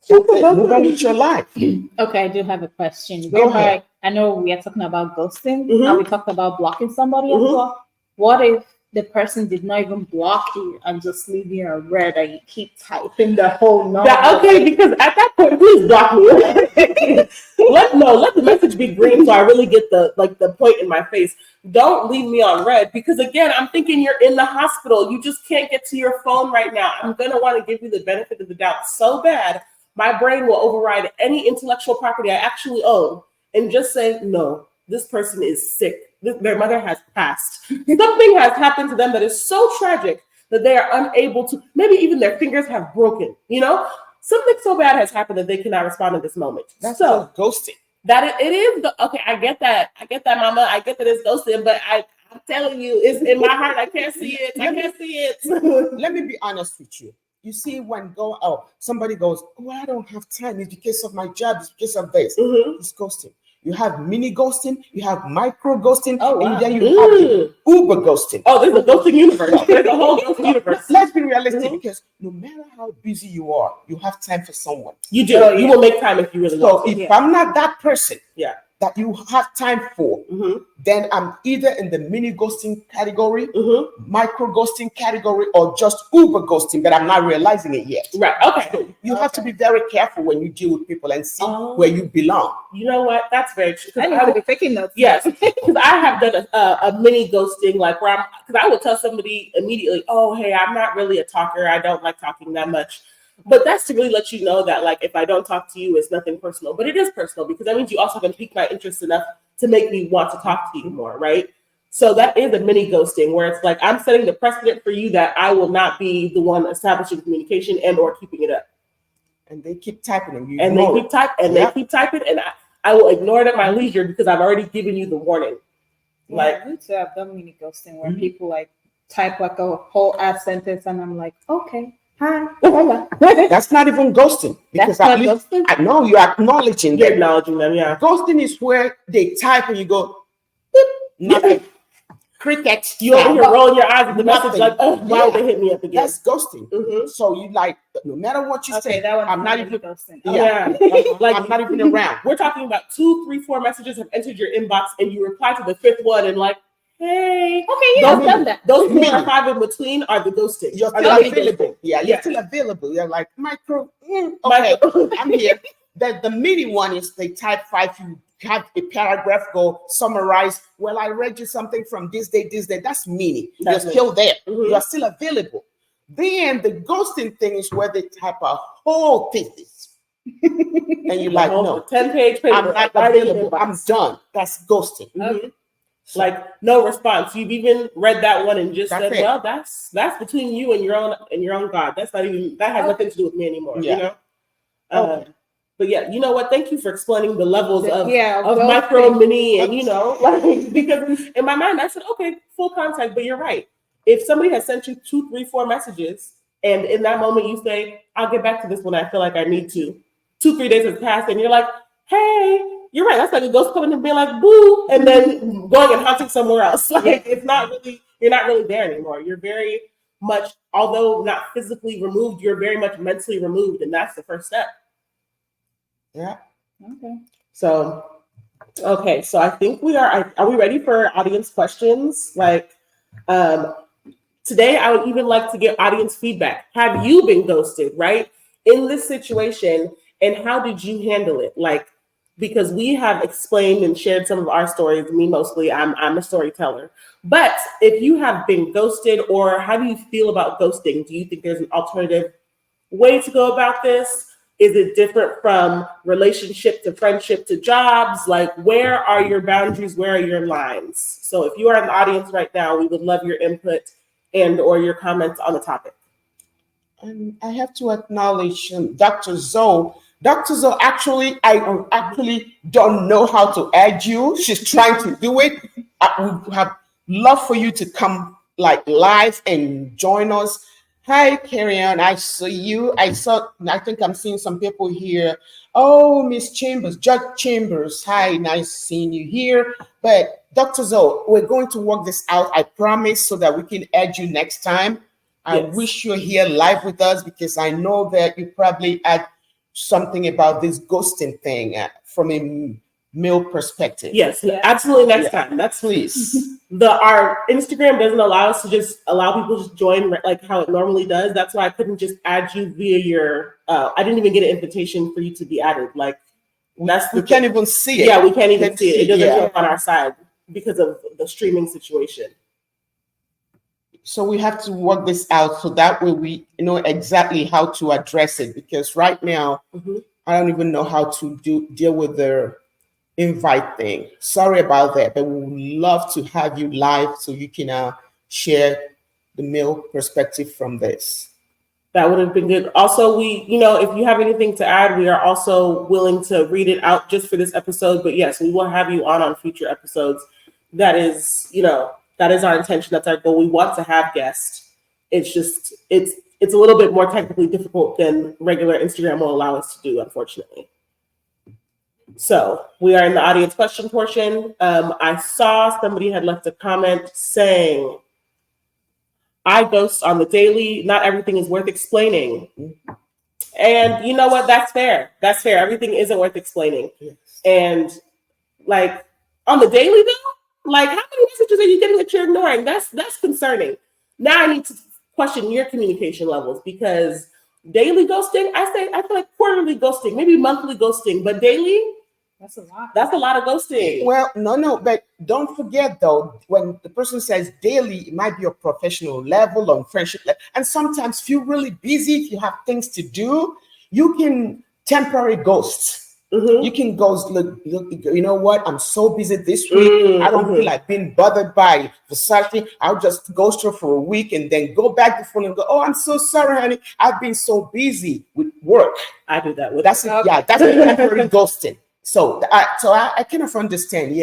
So move on with your life.
Okay, I do have a question.
Go ahead.
I know we are talking about ghosting, and we talked about blocking somebody as well. What if the person did not even block you and just leave you a red and you keep typing the whole number?
Because at that point, please block me. Let the message be green so I really get the point in my face. Don't leave me on red because again, I'm thinking you're in the hospital. You just can't get to your phone right now. I'm gonna want to give you the benefit of the doubt so bad. My brain will override any intellectual property I actually own and just say, no, this person is sick. Their mother has passed. Something has happened to them that is so tragic that they are unable to, maybe even their fingers have broken, Something so bad has happened that they cannot respond in this moment.
That's so ghosting.
That it is okay. I get that, mama. I get that it's ghosting, but I'm telling you, it's in my heart. I can't see it.
Let me be honest with you. You see, when somebody goes, oh, I don't have time. It's because of my job. It's because of this. It's ghosting. You have mini ghosting, you have micro ghosting, and then you have the uber ghosting.
Oh, there's a ghosting universe. There's a whole ghosting universe.
Let's be realistic because no matter how busy you are, you have time for someone.
You do. You will make time if you really want to.
So if I'm not that person that you have time for, then I'm either in the mini ghosting category, micro ghosting category, or just uber ghosting, but I'm not realizing it yet.
Right. Okay.
So you have to be very careful when you deal with people and see where you belong.
You know what? That's very true.
I need to be taking notes.
Yes, because I have done a mini ghosting, because I would tell somebody immediately, oh, hey, I'm not really a talker. I don't like talking that much. But that's to really let you know that, if I don't talk to you, it's nothing personal. But it is personal because that means you also haven't piqued my interest enough to make me want to talk to you more, right? So that is a mini ghosting where it's like I'm setting the precedent for you that I will not be the one establishing communication and or keeping it up.
And they keep typing and you
and they keep typing and I will ignore it at my leisure because I've already given you the warning.
Me too. I've done mini ghosting where people type a whole ass sentence and I'm like, okay. Hi.
That's not even ghosting because at least I know you're acknowledging them.
You're acknowledging them, yeah.
Ghosting is where they type and you go, beep, nothing. cricket.
You over here rolling your eyes at the
Nothing.
message like, oh, why would they hit me up again?
That's ghosting. So you like, no matter what you say,
that one
I'm not even
ghosting.
Like,
I'm not even around.
We're talking about 2, 3, 4 messages have entered your inbox, and you reply to the 5th one and like, hey.
Okay, yeah, I've done that.
Those 4 or 5 in between are the ghosting.
You're still available. You're still available. You're like, okay, I'm here. The mini one is they type 5, you have a paragraph go summarize. Well, I read you something from this day. That's mini. You're still there. You're still available. Then the ghosting thing is where they type a whole thesis. And you're like, no,
10-page paper.
I'm not available. I'm done. That's ghosting.
Like no response. You've even read that one and just said,
it.
well, that's between you and your own God. That's not even, that has nothing to do with me anymore. You know? But yeah, you know what? Thank you for explaining the levels of micro, mini, and like, because in my mind I said, okay, full contact, but you're right. If somebody has sent you 2, 3, 4 messages, and in that moment you say, I'll get back to this when I feel like I need to. 2, 3 days has passed, and you're like, hey, you're right. That's like a ghost coming and being like, boo, and then going and hunting somewhere else. Like it's not really, you're not really there anymore. You're very much, although not physically removed, you're very much mentally removed, and that's the first step.
Yeah.
Okay.
So I think we are we ready for audience questions? Like, today I would even like to get audience feedback. Have you been ghosted, right? In this situation, and how did you handle it? Like, because we have explained and shared some of our stories, me mostly, I'm a storyteller. But if you have been ghosted, or how do you feel about ghosting? Do you think there's an alternative way to go about this? Is it different from relationship to friendship to jobs? Like, where are your boundaries? Where are your lines? So if you are in the audience right now, we would love your input and or your comments on the topic.
I have to acknowledge Dr. Zoe. Dr. Zoe, actually, I actually don't know how to add you. She's trying to do it. I would have love for you to come like live and join us. Hi, Carrie-Ann. I see you. I think I'm seeing some people here. Oh, Miss Chambers, Judge Chambers. Hi, nice seeing you here. But Dr. Zoe, we're going to work this out, I promise, so that we can add you next time. I wish you're here live with us, because I know that you probably had something about this ghosting thing from a male perspective.
Yes, absolutely. Next time. That's
please.
Our Instagram doesn't allow us to just allow people to join like how it normally does. That's why I couldn't just add you via your. I didn't even get an invitation for you to be added. Like
we can't even see it.
Yeah, we can't even see it. It doesn't show up on our side because of the streaming situation.
So we have to work this out so that way we know exactly how to address it. Because right now I don't even know how to deal with the invite thing. Sorry about that, but we would love to have you live so you can share the male perspective from this.
That would have been good. Also, if you have anything to add, we are also willing to read it out just for this episode. But yes, we will have you on future episodes. That is, that is our intention. That's our goal. We want to have guests. It's just, it's a little bit more technically difficult than regular Instagram will allow us to do, unfortunately. So we are in the audience question portion. I saw somebody had left a comment saying, I ghost on the daily. Not everything is worth explaining. And you know what? That's fair. That's fair. Everything isn't worth explaining. Yes. And like on the daily though, like how many messages are you getting that you're ignoring? That's concerning. Now I need to question your communication levels, because daily ghosting, I feel like quarterly ghosting, maybe monthly ghosting, but daily,
that's a lot.
That's a lot of ghosting.
Well, no, but don't forget though, when the person says daily, it might be a professional level on friendship level. And sometimes if you're really busy, if you have things to do, you can temporary ghost. You can ghost, look, you know what? I'm so busy this week. I don't feel like being bothered by society. I'll just ghost her for a week and then go back to phone and go, oh, I'm so sorry, honey. I've been so busy with work.
I do that with
that's temporary ghosting. So I kind of understand,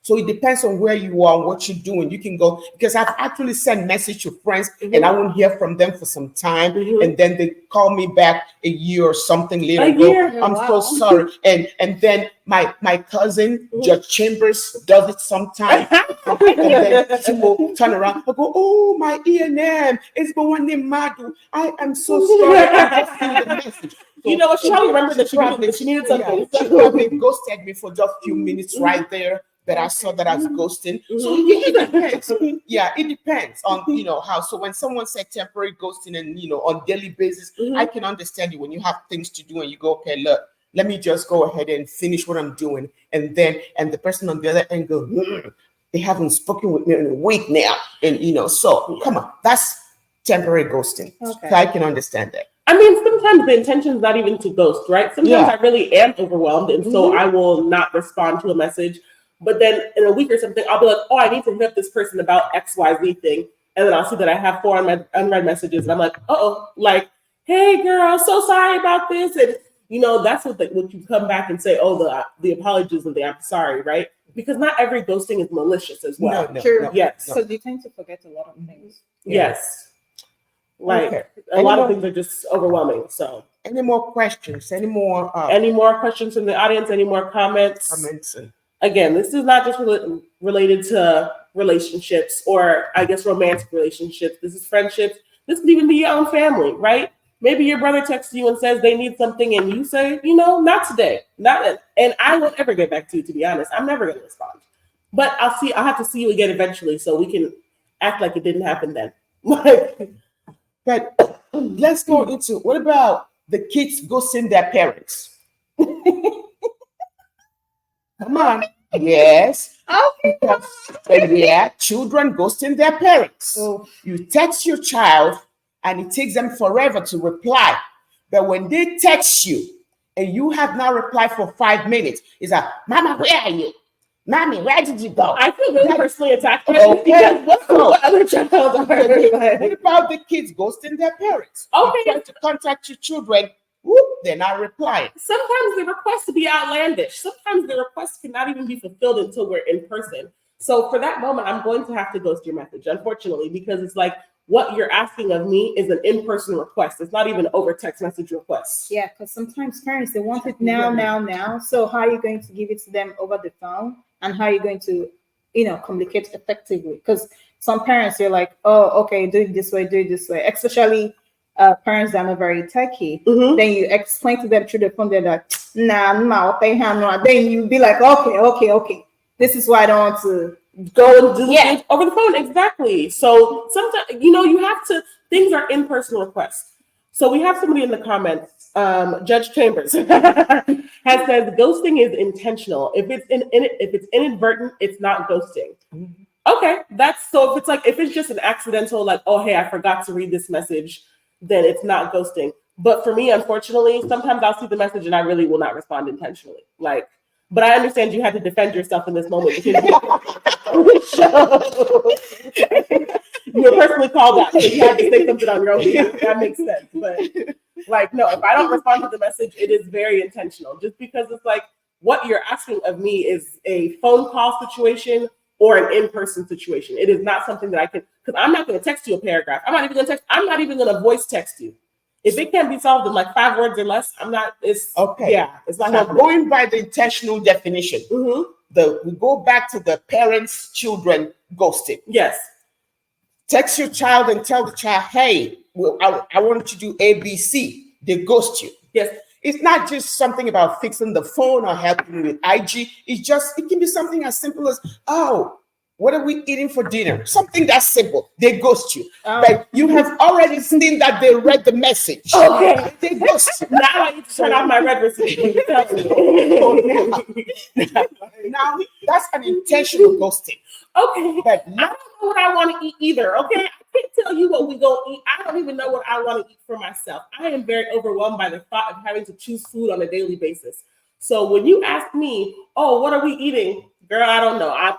So it depends on where you are and what you're doing. You can go, because I've actually sent message to friends and I won't hear from them for some time. And then they call me back a year or something later and go, I'm so sorry. And then my cousin, Judge Chambers, does it sometimes. And then she will turn around and go, oh, my E&M, it's the one named Madu. I am so sorry. I just seen the message. So,
you know what? She probably remembered that she needed something.
She probably ghosted me for just a few minutes right there. That I saw that as ghosting. So it depends. Yeah, it depends on how. So when someone said temporary ghosting and on daily basis, I can understand you when you have things to do and you go, okay, look, let me just go ahead and finish what I'm doing, and the person on the other end go, they haven't spoken with me in a week now, and so come on, that's temporary ghosting.
Okay.
So I can understand that.
I mean, sometimes the intention is not even to ghost, right? Sometimes I really am overwhelmed, and so I will not respond to a message. But then in a week or something, I'll be like, oh, I need to hit up this person about XYZ thing. And then I'll see that I have 4 unread messages. And I'm like, like, hey, girl, so sorry about this. And, that's what you come back and say, oh, the apologies and the I'm sorry, right? Because not every ghosting is malicious as well.
True.
Yes.
So you tend to forget a lot of things.
Yes. Like, a lot of things are just overwhelming. So.
Any more questions? Any more
questions from the audience? Any more comments? Again, this is not just related to relationships or, I guess, romantic relationships. This is friendships. This could even be your own family, right? Maybe your brother texts you and says they need something and you say, not today. And I won't ever get back to you, to be honest. I'm never going to respond. But I'll have to see you again eventually so we can act like it didn't happen then.
But let's go into, what about the kids ghosting their parents? Come on. Yes.
Okay.
Children ghosting their parents.
Oh.
You text your child and it takes them forever to reply. But when they text you and you have not replied for 5 minutes, it's like, Mama, where are you? Mommy, where did you go?
I feel really personally attacked.
Okay.
What other child are
What about the kids ghosting their parents?
Okay.
You try to contact your children. Whoop, they're not replying.
Sometimes the request to be outlandish. Sometimes the request cannot even be fulfilled until we're in person. So for that moment, I'm going to have to ghost your message, unfortunately, because it's like what you're asking of me is an in-person request. It's not even an over text message request.
Yeah, because sometimes parents, they want it now. So how are you going to give it to them over the phone? And how are you going to, communicate effectively? Because some parents, they're like, oh, okay, do it this way, especially parents that are not very techy. Then you explain to them through the phone, they're like, nah, then you be like, okay. This is why I don't want to
go and do things over the phone. Exactly. So sometimes, you have to, things are in-person requests. So we have somebody in the comments, Judge Chambers, has said ghosting is intentional. If it's inadvertent, it's not ghosting. Okay, if it's just an accidental, like, oh, hey, I forgot to read this message, then it's not ghosting. But for me, unfortunately, sometimes I'll see the message and I really will not respond intentionally. But I understand you had to defend yourself in this moment because you were personally called out, so you had to say something on your own behalf. That makes sense. But no, if I don't respond to the message, it is very intentional. Just because it's like what you're asking of me is a phone call situation or an in-person situation. It is not something that I can, because I'm not going to text you a paragraph. I'm not even going to voice text you. If it can't be solved in like 5 words or less, I'm not. It's okay. Yeah, it's not.
So going by the intentional definition, we go back to the parents, children ghosting.
Yes. Text
your child and tell the child, hey, I want to do ABC. They ghost you.
Yes.
It's not just something about fixing the phone or helping with IG. It can be something as simple as, oh, what are we eating for dinner? Something that simple. They ghost you. But you have already seen that they read the message.
Okay.
They ghost you.
Now I need to turn off my red receipt.
Now that's an intentional ghosting.
Okay. But I don't know what I want to eat either. Okay. I can't tell you what we go eat. I don't even know what I want to eat for myself. I am very overwhelmed by the thought of having to choose food on a daily basis. So when you ask me, oh, what are we eating? Girl, I don't know.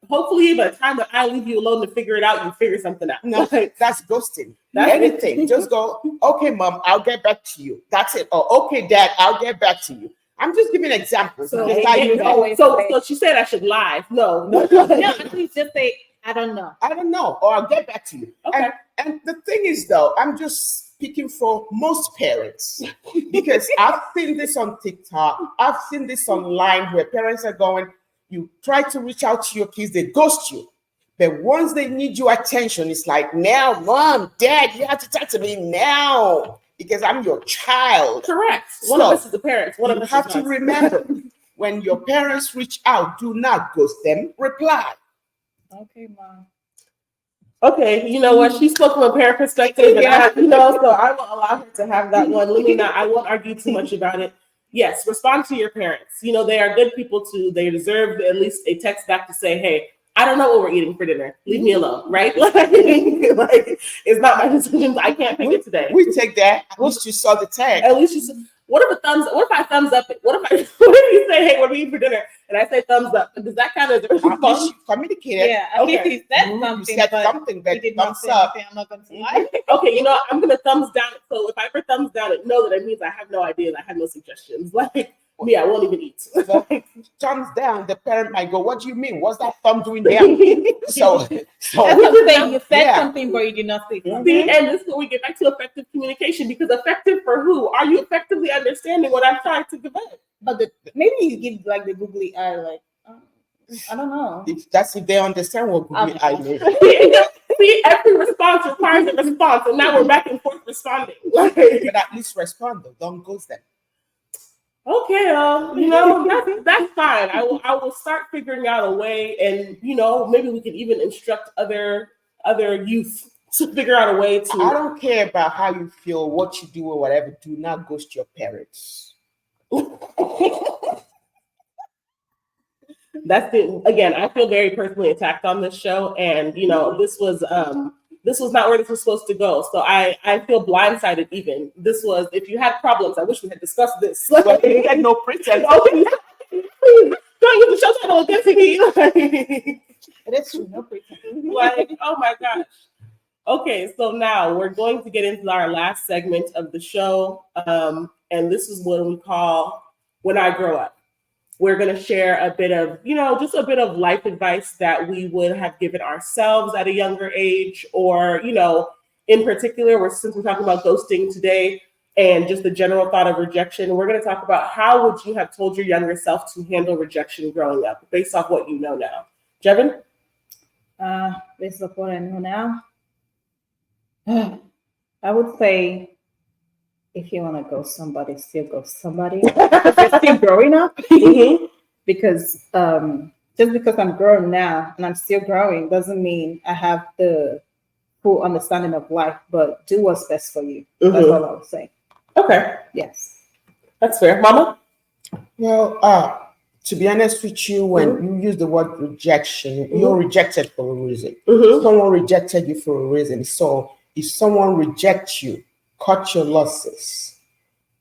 Hopefully, by the time that I leave you alone to figure it out, you figure something out.
No, that's ghosting. Anything. Just go, okay, Mom, I'll get back to you. That's it. Or, okay, Dad, I'll get back to you. I'm just giving examples.
So,
because
yeah,
you know,
so she said I should lie. No.
no, at least just say, I don't know.
I don't know, or I'll get back to you.
Okay.
And the thing is, though, I'm just speaking for most parents because I've seen this on TikTok. I've seen this online where parents are going, you try to reach out to your kids, they ghost you. But once they need your attention, it's like, now, mom, dad, you have to talk to me now because I'm your child.
Correct. One of us is the parents. One of
You
us
have
is
to
not.
remember, when your parents reach out, do not ghost them, reply.
Okay, mom.
Okay, you know what? She spoke from a parent perspective, and so I will allow her to have that one. Let me not. I won't argue too much about it. Yes, respond to your parents. You know, they are good people too. They deserve at least a text back to say, "Hey, I don't know what we're eating for dinner. Leave me alone." Right? Like it's not my decision. I can't pick it today.
We take that. At least you saw the tag.
At least you said, what if I thumbs up it? What if you say, "Hey, what are we eating for dinner?" And I say thumbs up? Does that count as a
At least
response?
you communicated.
Yeah, at least he said something.
You said
but
something, but
he did not
thumbs
say
up.
anything. I'm not going to lie.
Okay, you know, I'm gonna thumbs down it. So if I ever thumbs down it, know that it means I have no ideas. I have no suggestions. Like me, I won't even eat.
So, thumbs down, the parent might go, what do you mean? What's that thumb doing down? So
That's what I'm saying. You said
Yeah.
something, but you did not say something.
See, and this is where we get back to effective communication, because effective for who? Are you effectively understanding what I'm trying to convey?
But maybe you give like the googly eye, like, I don't know.
if they understand what googly eye means.
See, every response requires a response, and now we're back and forth responding. Like,
But at least respond though. Don't ghost them.
okay, you know, that's fine. I will start figuring out a way, and you know, maybe we can even instruct other youth to figure out a way to.
I don't care about how you feel, what you do, or whatever. Do not ghost your parents.
That's it. Again, I feel very personally attacked on this show, and you know, this was not where this was supposed to go. So I feel blindsided. Even this was, if you had problems, I wish we had discussed this.
Well, you had no pretense.
Okay, please don't use the show title against me.
That's true. No pretense.
Like, oh my gosh. Okay, so now we're going to get into our last segment of the show, and this is what we call "When I Grow Up." We're going to share a bit of, you know, just a bit of life advice that we would have given ourselves at a younger age, or, you know, in particular, since we're talking about ghosting today and just the general thought of rejection, we're going to talk about how would you have told your younger self to handle rejection growing up based off what you know now. Jevin?
Based off what I know now, I would say, if you want to ghost somebody, still ghost somebody. Because you're still growing up.
Mm-hmm.
Because just because I'm growing now and I'm still growing doesn't mean I have the full understanding of life, but do what's best for you.
Mm-hmm.
That's all I would say.
Okay.
Yes.
That's fair. Mama?
Well, to be honest with you, when you use the word rejection, you're rejected for a reason.
Mm-hmm.
Someone rejected you for a reason. So if someone rejects you, cut your losses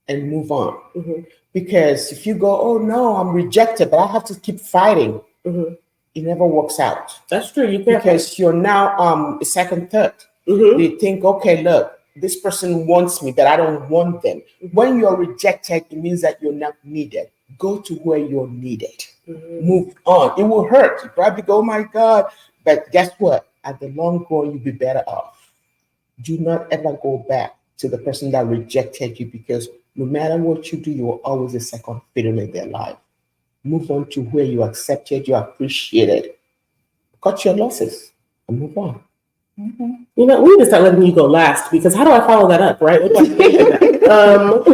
and move on.
Mm-hmm.
Because if you go, oh no, I'm rejected, but I have to keep fighting,
Mm-hmm.
it never works out.
That's true. You can't.
Because you're now a second, third.
Mm-hmm.
They think, okay, look, this person wants me, but I don't want them. When you're rejected, it means that you're not needed. Go to where you're needed.
Mm-hmm.
Move on. It will hurt. You probably go, oh my God. But guess what? At the long run, you'll be better off. Do not ever go back to the person that rejected you, because no matter what you do, you're always a second fiddle in their life. Move on to where you accepted, you appreciated. Cut your losses and move on.
Mm-hmm.
You know, we need to start letting you go last, because how do I follow that up, right? What do I think of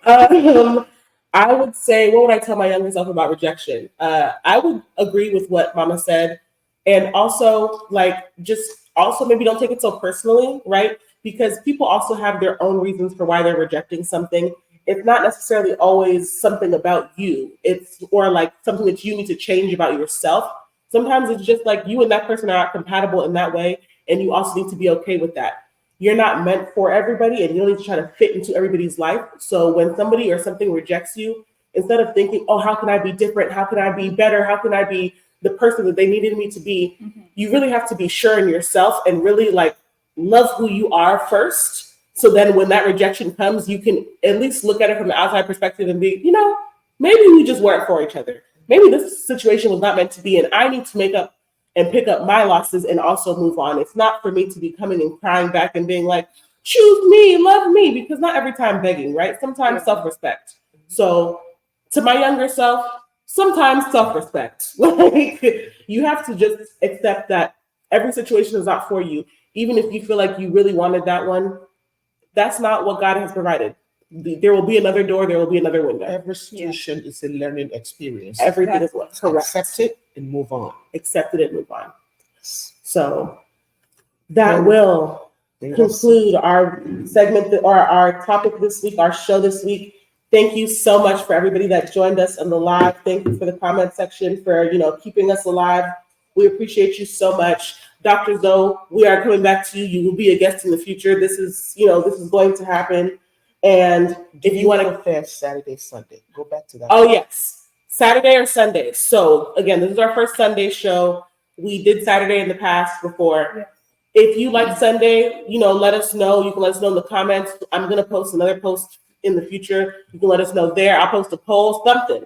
that? I would say, what would I tell my younger self about rejection? I would agree with what Mama said, and also maybe don't take it so personally, right? Because people also have their own reasons for why they're rejecting something. It's not necessarily always something about you. It's or like something that you need to change about yourself. Sometimes it's just like you and that person are not compatible in that way, and you also need to be okay with that. You're not meant for everybody, and you don't need to try to fit into everybody's life. So when somebody or something rejects you, instead of thinking, oh, how can I be different? How can I be better? How can I be the person that they needed me to be? You really have to be sure in yourself and really like love who you are first, So then when that rejection comes, you can at least look at it from the outside perspective and be, maybe we just weren't for each other. Maybe this situation was not meant to be, and I need to make up and pick up my losses and also move on. It's not for me to be coming and crying back and being like, choose me, love me, because not every time begging, right? Sometimes self-respect. So to my younger self, sometimes self-respect. Like, you have to just accept that every situation is not for you. Even if you feel like you really wanted that one, that's not what God has provided. There will be another door, there will be another window.
Every situation is a learning experience.
Everything is what? Correct.
Accept it and move on.
Accept it and move on. So that will conclude our segment or our topic this week, our show this week. Thank you so much for everybody that joined us in the live. Thank you for the comment section for keeping us alive. We appreciate you so much. Dr. Zoe, we are coming back to you. You will be a guest in the future. This is going to happen. And if you want to
go Saturday, Sunday, go back to that.
Oh, yes. Saturday or Sunday. So again, this is our first Sunday show. We did Saturday in the past before. Yeah. If you like Sunday, let us know. You can let us know in the comments. I'm going to post another post in the future. You can let us know there. I'll post a poll, something.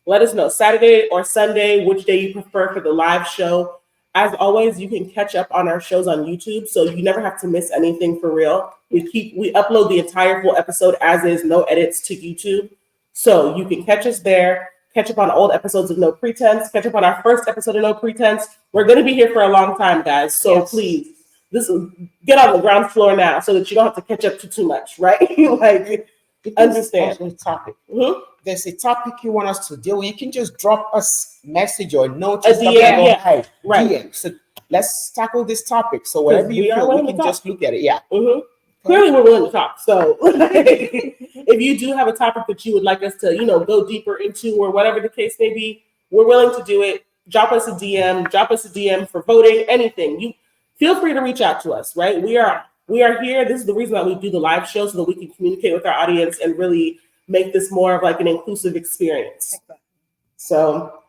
Let us know Saturday or Sunday, which day you prefer for the live show. As always, you can catch up on our shows on YouTube, so you never have to miss anything for real. We upload the entire full episode as is, no edits to YouTube. So you can catch us there, catch up on old episodes of No Pretense, catch up on our first episode of No Pretense. We're going to be here for a long time, guys. So please, get on the ground floor now so that you don't have to catch up to too much, right? Like, understand.
Also a topic. Mm-hmm. There's a topic you want us to deal with. You can just drop us a message or a note.
A DM, right.
DM. So let's tackle this topic. So whatever you feel, we can just look at it. Yeah.
Mm-hmm. Clearly, we're willing to talk. So if you do have a topic that you would like us to, go deeper into, or whatever the case may be, we're willing to do it. Drop us a DM for voting, anything. You feel free to reach out to us, right? We are here. This is the reason why we do the live show, so that we can communicate with our audience and really make this more of like an inclusive experience. So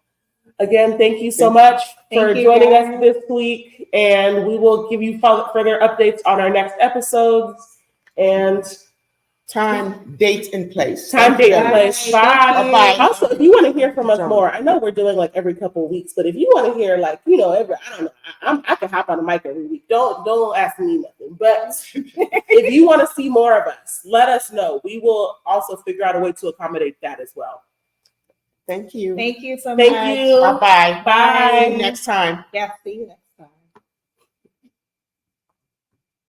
again, thank you so much for joining us this week, and we will give you further updates on our next episodes and
time, date, and place.
Time, date, and place. Bye. Bye. Also, if you want to hear from us more, I know we're doing like every couple of weeks, but if you want to hear like, I don't know, I can hop on the mic every week. Don't ask me nothing. But if you want to see more of us, let us know. We will also figure out a way to accommodate that as well.
Thank you.
Thank you so much.
Thank you.
Bye-bye.
Bye.
Next time.
Yeah, see you next time.